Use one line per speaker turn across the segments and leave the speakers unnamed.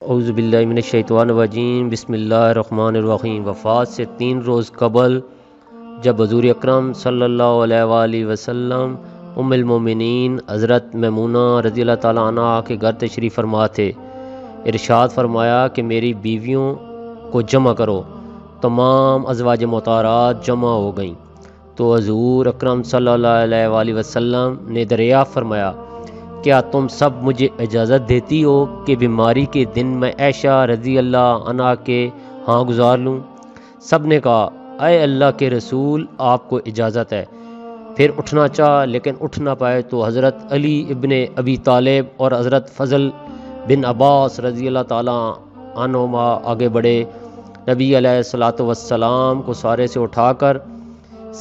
اعوذ باللہ من الشیطان الرجیم، بسم اللہ الرحمن الرحیم۔ وفات سے 3 روز قبل جب حضور اکرم صلی اللہ علیہ وآلہ وسلم ام المومنین حضرت میمونہ رضی اللہ تعالیٰ عنہ کے گھر تشریف فرما تھے، ارشاد فرمایا کہ میری بیویوں کو جمع کرو۔ تمام ازواج مطہرات جمع ہو گئیں تو حضور اکرم صلی اللہ علیہ وآلہ وسلم نے دریافت فرمایا، کیا تم سب مجھے اجازت دیتی ہو کہ بیماری کے دن میں عائشہ رضی اللہ عنہا کے ہاں گزار لوں؟ سب نے کہا، اے اللہ کے رسول، آپ کو اجازت ہے۔ پھر اٹھنا چاہا لیکن اٹھ نہ پائے تو حضرت علی ابن ابی طالب اور حضرت فضل بن عباس رضی اللہ تعالیٰ عنہما آگے بڑھے۔ نبی علیہ الصلوۃ والسلام کو سارے سے اٹھا کر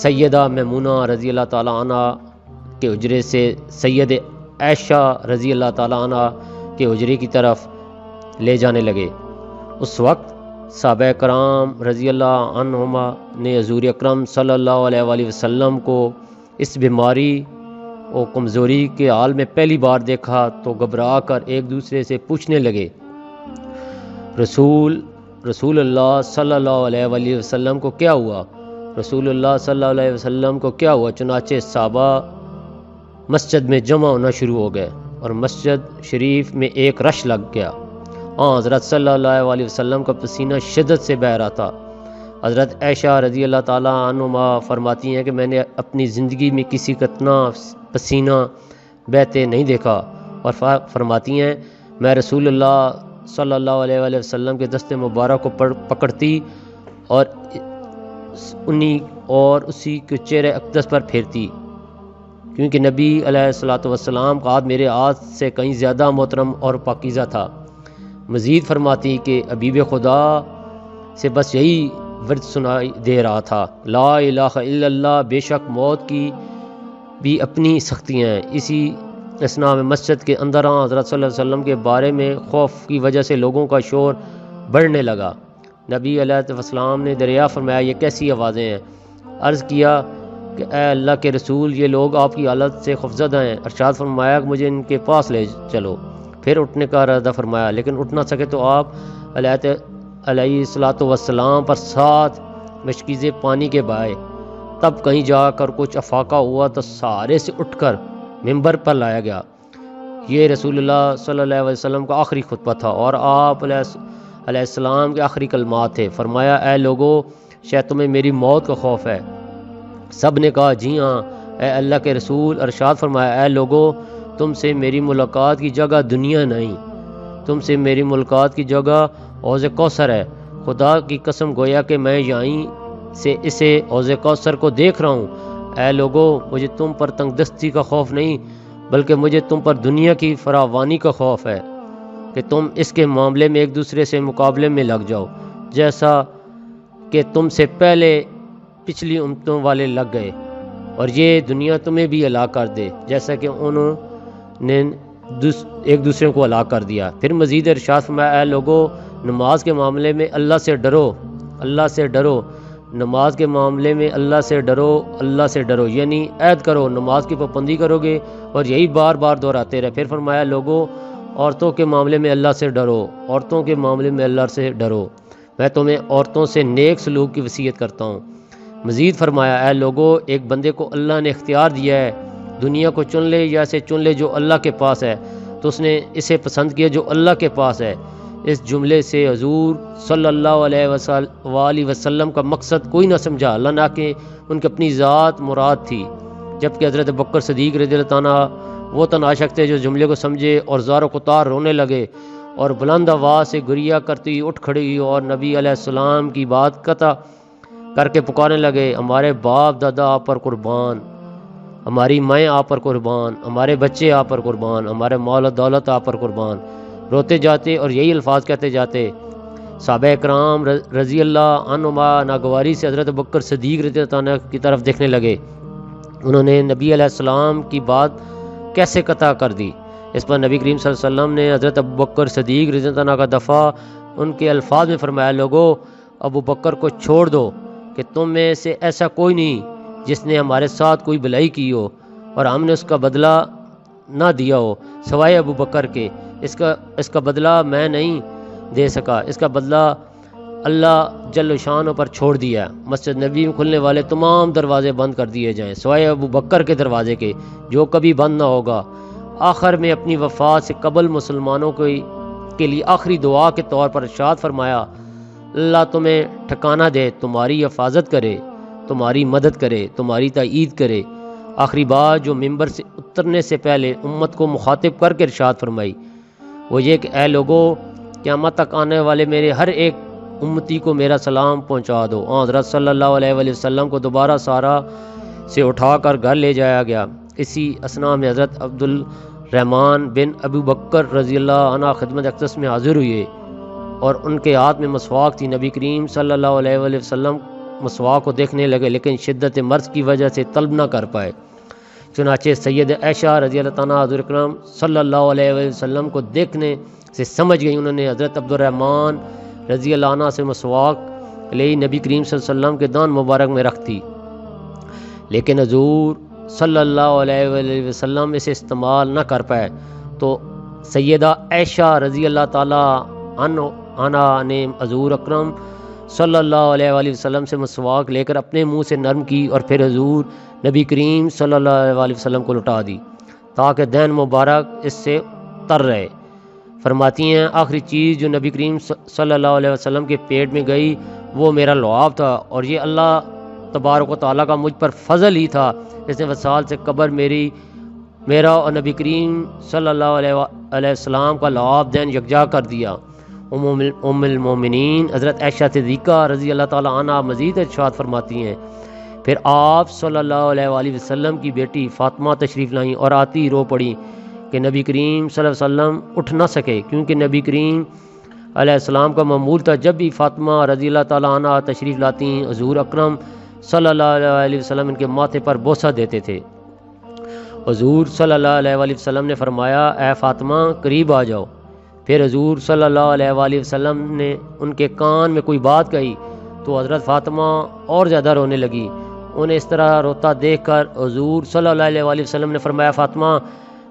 سیدہ میمونہ رضی اللہ تعالیٰ عنہ کے حجرے سے سید عائشہ رضی اللہ تعالیٰ عنہ کے حجرے کی طرف لے جانے لگے۔ اس وقت صحابہ کرام رضی اللہ عنہما نے حضور اکرم صلی اللہ علیہ وآلہ وسلم کو اس بیماری اور کمزوری کے حال میں پہلی بار دیکھا تو گھبرا کر ایک دوسرے سے پوچھنے لگے، رسول اللہ صلی اللہ علیہ وآلہ وسلم کو کیا ہوا؟ رسول اللہ صلی اللہ علیہ وسلم کو کیا ہوا؟ چنانچہ صحابہ مسجد میں جمع ہونا شروع ہو گئے اور مسجد شریف میں ایک رش لگ گیا۔ حضرت صلی اللہ علیہ وسلم کا پسینہ شدت سے بہہ رہا تھا۔ حضرت عائشہ رضی اللہ تعالیٰ عنہما فرماتی ہیں کہ میں نے اپنی زندگی میں کسی کا اتنا پسینہ بہتے نہیں دیکھا، اور فرماتی ہیں میں رسول اللہ صلی اللہ علیہ وآلہ وسلم کے دست مبارک کو پکڑتی اور اسی کے چہرے اقدس پر پھیرتی، کیونکہ نبی علیہ الصلوۃ والسلام کا ہاتھ میرے ہاتھ سے کہیں زیادہ محترم اور پاکیزہ تھا۔ مزید فرماتی کہ حبیب خدا سے بس یہی ورد سنائی دے رہا تھا، لا الہ الا اللہ، بے شک موت کی بھی اپنی سختیاں ہیں۔ اسی اثناء میں مسجد کے اندر حضرت صلی اللہ علیہ وسلم کے بارے میں خوف کی وجہ سے لوگوں کا شور بڑھنے لگا۔ نبی علیہ السلام نے دریافت فرمایا، یہ کیسی آوازیں ہیں؟ عرض کیا کہ اے اللہ کے رسول، یہ لوگ آپ کی حالت سے خوفزدہ ہیں۔ ارشاد فرمایا کہ مجھے ان کے پاس لے چلو۔ پھر اٹھنے کا ارادہ فرمایا لیکن اٹھ نہ سکے تو آپ علیہ الصلوۃ والسلام پر 7 مشکیزیں پانی کے بہائے۔ تب کہیں جا کر کچھ افاقہ ہوا تو سارے سے اٹھ کر ممبر پر لایا گیا۔ یہ رسول اللہ صلی اللہ علیہ وسلم کا آخری خطبہ تھا اور آپ علیہ السلام کے آخری کلمات تھے۔ فرمایا، اے لوگو، شاید تمہیں میری موت کا خوف ہے؟ سب نے کہا، جی ہاں اے اللہ کے رسول۔ ارشاد فرمایا، اے لوگو، تم سے میری ملاقات کی جگہ دنیا نہیں، تم سے میری ملاقات کی جگہ حوض کوثر ہے۔ خدا کی قسم گویا کہ میں یہیں سے اسے حوض کوثر کو دیکھ رہا ہوں۔ اے لوگو، مجھے تم پر تنگ دستی کا خوف نہیں، بلکہ مجھے تم پر دنیا کی فراوانی کا خوف ہے کہ تم اس کے معاملے میں ایک دوسرے سے مقابلے میں لگ جاؤ، جیسا کہ تم سے پہلے پچھلی امتوں والے لگ گئے، اور یہ دنیا تمہیں بھی ہلاک کر دے جیسا کہ انہوں نے ایک دوسرے کو ہلاک کر دیا۔ پھر مزید ارشاد فرمایا، اے لوگو، نماز کے معاملے میں اللہ سے ڈرو، اللہ سے ڈرو، نماز کے معاملے میں اللہ سے ڈرو، اللہ سے ڈرو، یعنی عہد کرو، نماز کی پابندی کرو گے، اور یہی بار بار دہراتے رہے۔ پھر فرمایا، لوگو، عورتوں کے معاملے میں اللہ سے ڈرو، عورتوں کے معاملے میں اللہ سے ڈرو، میں تمہیں عورتوں سے نیک سلوک کی وصیت کرتا ہوں۔ مزید فرمایا، اے لوگو، ایک بندے کو اللہ نے اختیار دیا ہے، دنیا کو چن لے یا اسے چن لے جو اللہ کے پاس ہے، تو اس نے اسے پسند کیا جو اللہ کے پاس ہے۔ اس جملے سے حضور صلی اللہ علیہ وآلہ وسلم کا مقصد کوئی نہ سمجھا، اللہ نہ کہ ان کی اپنی ذات مراد تھی، جبکہ حضرت بکر صدیق رضی اللہ عنہ وہ تناشق تھے جو جملے کو سمجھے اور زار و قطار رونے لگے اور بلند آواز سے گریہ کرتی اٹھ کھڑی ہوئی اور نبی علیہ السلام کی بات قطع کر کے پکارنے لگے، ہمارے باپ دادا آپ پر قربان، ہماری مائیں آپ پر قربان، ہمارے بچے آپ پر قربان، ہمارے مال و دولت آپ پر قربان۔ روتے جاتے اور یہی الفاظ کہتے جاتے۔ صحابہ کرام رضی اللہ عنہما ناگواری سے حضرت بکر صدیق رضی اللہ عنہ کی طرف دیکھنے لگے، انہوں نے نبی علیہ السلام کی بات کیسے قطع کر دی؟ اس پر نبی کریم صلی اللہ علیہ وسلم نے حضرت ابوبکر صدیق رضی اللہ عنہ کا دفاع ان کے الفاظ میں فرمایا، لوگو، ابو بکر کو چھوڑ دو کہ تم میں سے ایسا کوئی نہیں جس نے ہمارے ساتھ کوئی بھلائی کی ہو اور ہم نے اس کا بدلہ نہ دیا ہو سوائے ابو بکر کے، اس کا بدلہ میں نہیں دے سکا، اس کا بدلہ اللہ جل شانہ پر چھوڑ دیا۔ مسجد نبی میں کھلنے والے تمام دروازے بند کر دیے جائیں سوائے ابو بکر کے دروازے کے، جو کبھی بند نہ ہوگا۔ آخر میں اپنی وفات سے قبل مسلمانوں کے لیے آخری دعا کے طور پر ارشاد فرمایا، اللہ تمہیں ٹھکانہ دے، تمہاری حفاظت کرے، تمہاری مدد کرے، تمہاری تائید کرے۔ آخری بات جو ممبر سے اترنے سے پہلے امت کو مخاطب کر کے ارشاد فرمائی وہ یہ کہ اے لوگو، قیامت تک آنے والے میرے ہر ایک امتی کو میرا سلام پہنچا دو۔ حضرت صلی اللہ علیہ وآلہ وسلم کو دوبارہ سارا سے اٹھا کر گھر لے جایا گیا۔ اسی اثناء میں حضرت عبد الرحمن بن ابو بکر رضی اللہ عنہ خدمت اقدس میں حاضر ہوئے اور ان کے ہاتھ میں مسواک تھی۔ نبی کریم صلی اللہ علیہ وآلہ وسلم مسواک کو دیکھنے لگے لیکن شدت مرض کی وجہ سے طلب نہ کر پائے۔ چنانچہ سید عائشہ رضی اللہ تعالیٰ حضور اکرم صلی اللہ علیہ وآلہ وسلم کو دیکھنے سے سمجھ گئی، انہوں نے حضرت عبد الرحمن رضی اللہ عنہ سے مسواک لے نبی کریم صلی اللہ علیہ وسلم کے دان مبارک میں رکھ دی، لیکن حضور صلی اللہ علیہ وآلہ وسلم اسے استعمال نہ کر پائے تو سیدہ عائشہ رضی اللہ تعالیٰ عنہ نے حضور اکرم صلی اللہ علیہ وآلہ وسلم سے مسواک لے کر اپنے منہ سے نرم کی اور پھر حضور نبی کریم صلی اللہ علیہ وآلہ وسلم کو لٹا دی تاکہ دین مبارک اس سے تر رہے۔ فرماتی ہیں آخری چیز جو نبی کریم صلی اللہ علیہ وسلم کے پیٹ میں گئی وہ میرا لعاب تھا، اور یہ اللہ تبارک و تعالیٰ کا مجھ پر فضل ہی تھا، اس نے وصال سے قبر میرا اور نبی کریم صلی اللہ علیہ وسلم کا لعاب دین یکجا کر دیا۔ ام المومنین حضرت عائشہ صدیقہ رضی اللہ تعالیٰ عنہ مزید ارشاد فرماتی ہیں پھر آپ صلی اللہ علیہ وآلہ وسلم کی بیٹی فاطمہ تشریف لائیں اور آتی رو پڑی کہ نبی کریم صلی اللہ علیہ وسلم اٹھ نہ سکے، کیونکہ نبی کریم علیہ السلام کا معمول تھا جب بھی فاطمہ رضی اللہ تعالیٰ عنہ تشریف لاتی حضور اکرم صلی اللہ علیہ وسلم ان کے ماتھے پر بوسہ دیتے تھے۔ حضور صلی اللہ علیہ وسلم نے فرمایا اے فاطمہ قریب آ جاؤ۔ پھر حضور صلی اللہ علیہ وآلہ وسلم نے ان کے کان میں کوئی بات کہی تو حضرت فاطمہ اور زیادہ رونے لگی۔ انہیں اس طرح روتا دیکھ کر حضور صلی اللہ علیہ وآلہ وسلم نے فرمایا فاطمہ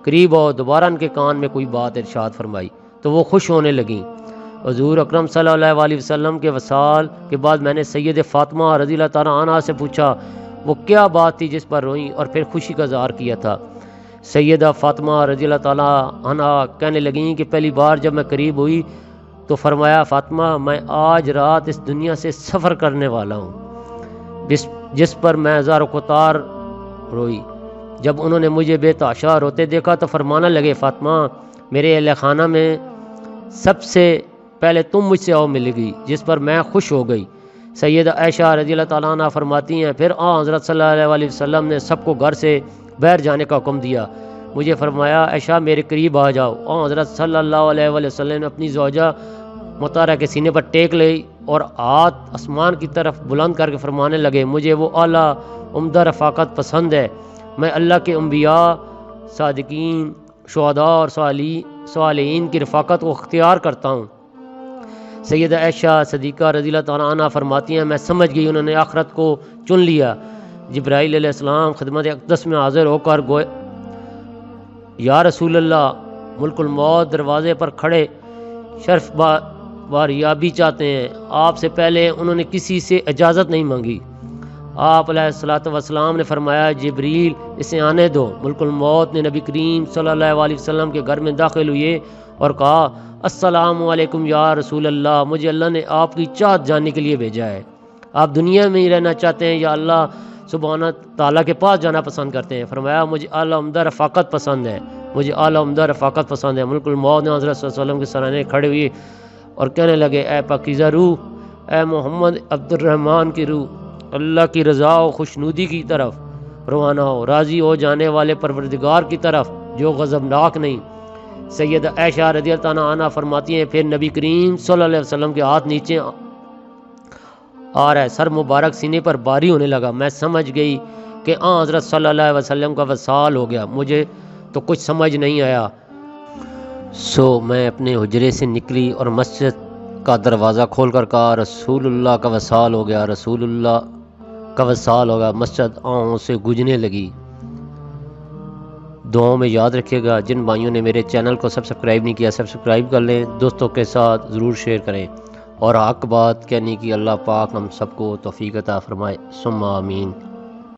قریب آؤ، دوبارہ ان کے کان میں کوئی بات ارشاد فرمائی تو وہ خوش ہونے لگیں۔ حضور اکرم صلی اللہ علیہ وسلم کے وصال کے بعد میں نے سید فاطمہ رضی اللہ تعالیٰ عنہ سے پوچھا وہ کیا بات تھی جس پر روئیں اور پھر خوشی کا اظہار کیا تھا۔ سیدہ فاطمہ رضی اللہ تعالیٰ عنہ کہنے لگیں کہ پہلی بار جب میں قریب ہوئی تو فرمایا فاطمہ میں آج رات اس دنیا سے سفر کرنے والا ہوں، جس پر میں ہزاروں قطار روئی۔ جب انہوں نے مجھے بے تحاشا روتے دیکھا تو فرمانے لگے فاطمہ میرے اہل خانہ میں سب سے پہلے تم مجھ سے آؤ ملے گی، جس پر میں خوش ہو گئی۔ سیدہ عائشہ رضی اللہ تعالیٰ عنہ فرماتی ہیں پھر حضرت صلی اللہ علیہ وسلم نے سب کو گھر سے باہر جانے کا حکم دیا۔ مجھے فرمایا عائشہ میرے قریب آ جاؤ۔ حضرت صلی اللہ علیہ وسلم نے اپنی زوجہ مطہرہ کے سینے پر ٹیک لی اور ہاتھ آسمان کی طرف بلند کر کے فرمانے لگے مجھے وہ اعلیٰ عمدہ رفاقت پسند ہے، میں اللہ کے انبیاء، صادقین، شہداء اور صالحین کی رفاقت کو اختیار کرتا ہوں۔ سیدہ عائشہ صدیقہ رضی اللہ تعالیٰ عنہ فرماتی ہیں میں سمجھ گئی انہوں نے آخرت کو چن لیا۔ جبرائیل علیہ السلام خدمت اقدس میں حاضر ہو کر گوئے یا رسول اللہ ملک الموت دروازے پر کھڑے شرف باریابی چاہتے ہیں۔ آپ سے پہلے انہوں نے کسی سے اجازت نہیں مانگی۔ آپ علیہ الصلوۃ والسلام نے فرمایا جبریل اسے آنے دو۔ ملک الموت نے نبی کریم صلی اللہ علیہ وسلم کے گھر میں داخل ہوئے اور کہا السلام علیکم یا رسول اللہ، مجھے اللہ نے آپ کی چاہت جاننے کے لیے بھیجا ہے، آپ دنیا میں ہی رہنا چاہتے ہیں یا اللہ سبحانہ تعالیٰ کے پاس جانا پسند کرتے ہیں؟ فرمایا مجھے اعلیٰ عمدہ رفاقت پسند ہے، مجھے اعلیٰ عمدہ رفاقت پسند ہے۔ ملک الموت نے حضرت صلی اللہ علیہ وسلم کے سرانے کھڑے ہوئے اور کہنے لگے اے پاکیزہ روح، اے محمد عبد الرحمن کی روح، اللہ کی رضا و خوشنودی کی طرف روانہ ہو، راضی ہو جانے والے پروردگار کی طرف جو غضبناک نہیں۔ سیدہ عائشہ رضی اللہ تعالیٰ عنہ فرماتی ہیں پھر نبی کریم صلی اللہ علیہ وسلم کے ہاتھ نیچے آ رہا ہے، سر مبارک سینے پر باری ہونے لگا۔ میں سمجھ گئی کہ حضرت صلی اللہ علیہ وسلم کا وصال ہو گیا، مجھے تو کچھ سمجھ نہیں آیا۔ میں اپنے حجرے سے نکلی اور مسجد کا دروازہ کھول کر کہا رسول اللہ کا وصال ہو گیا، رسول اللہ کا وصال ہو گیا۔ مسجد آنکھوں سے گجنے لگی، دعاؤں میں یاد رکھیے گا۔ جن بھائیوں نے میرے چینل کو سبسکرائب نہیں کیا سبسکرائب کر لیں، دوستوں کے ساتھ ضرور شیئر کریں، اور حق بات کہنے کی اللہ پاک ہم سب کو توفیق عطا فرمائے، ثم آمین۔